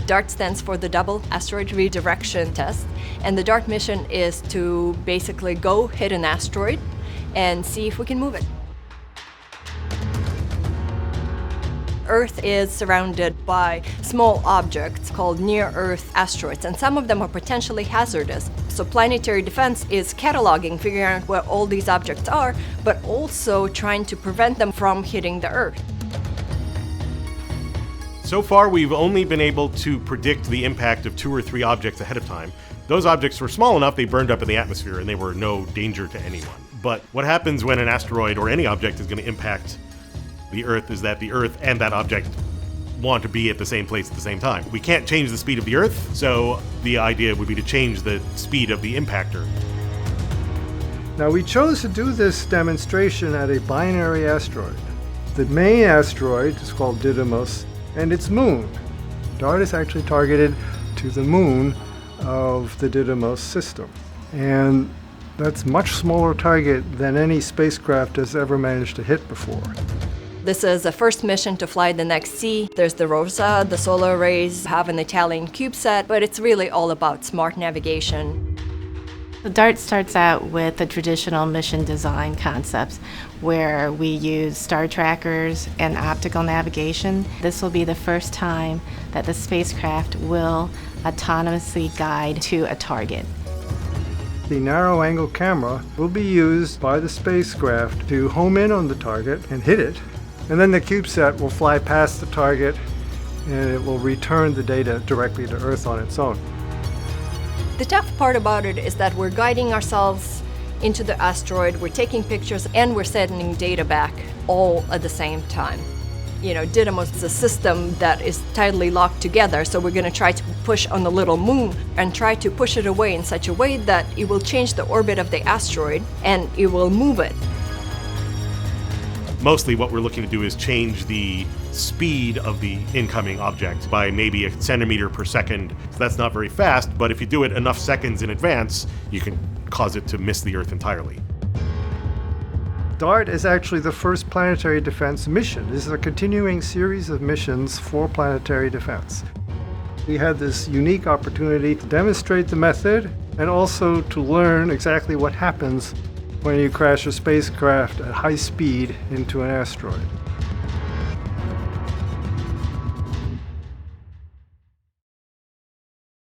DART stands for the Double Asteroid Redirection Test, and the DART mission is to basically go hit an asteroid and see if we can move it. Earth is surrounded by small objects called near-Earth asteroids, and some of them are potentially hazardous. So planetary defense is cataloging, figuring out where all these objects are, but also trying to prevent them from hitting the Earth. So far, we've only been able to predict the impact of 2 or 3 objects ahead of time. Those objects were small enough they burned up in the atmosphere and they were no danger to anyone. But what happens when an asteroid or any object is going to impact the Earth is that the Earth and that object want to be at the same place at the same time. We can't change the speed of the Earth, so the idea would be to change the speed of the impactor. Now, we chose to do this demonstration at a binary asteroid. The main asteroid is called Didymos, and its moon. DART is actually targeted to the moon of the Didymos system. And that's a much smaller target than any spacecraft has ever managed to hit before. This is the first mission to fly the next sea. There's the ROSA, the solar arrays, have an Italian CubeSat, but it's really all about smart navigation. The DART starts out with the traditional mission design concepts where we use star trackers and optical navigation. This will be the first time that the spacecraft will autonomously guide to a target. The narrow-angle camera will be used by the spacecraft to home in on the target and hit it, and then the CubeSat will fly past the target and it will return the data directly to Earth on its own. The tough part about it is that we're guiding ourselves into the asteroid, we're taking pictures, and we're sending data back all at the same time. You know, Didymos is a system that is tightly locked together, so we're going to try to push on the little moon and try to push it away in such a way that it will change the orbit of the asteroid and it will move it. Mostly what we're looking to do is change the speed of the incoming object by maybe a centimeter per second. So that's not very fast, but if you do it enough seconds in advance, you can cause it to miss the Earth entirely. DART is actually the first planetary defense mission. This is a continuing series of missions for planetary defense. We had this unique opportunity to demonstrate the method and also to learn exactly what happens when you crash a spacecraft at high speed into an asteroid.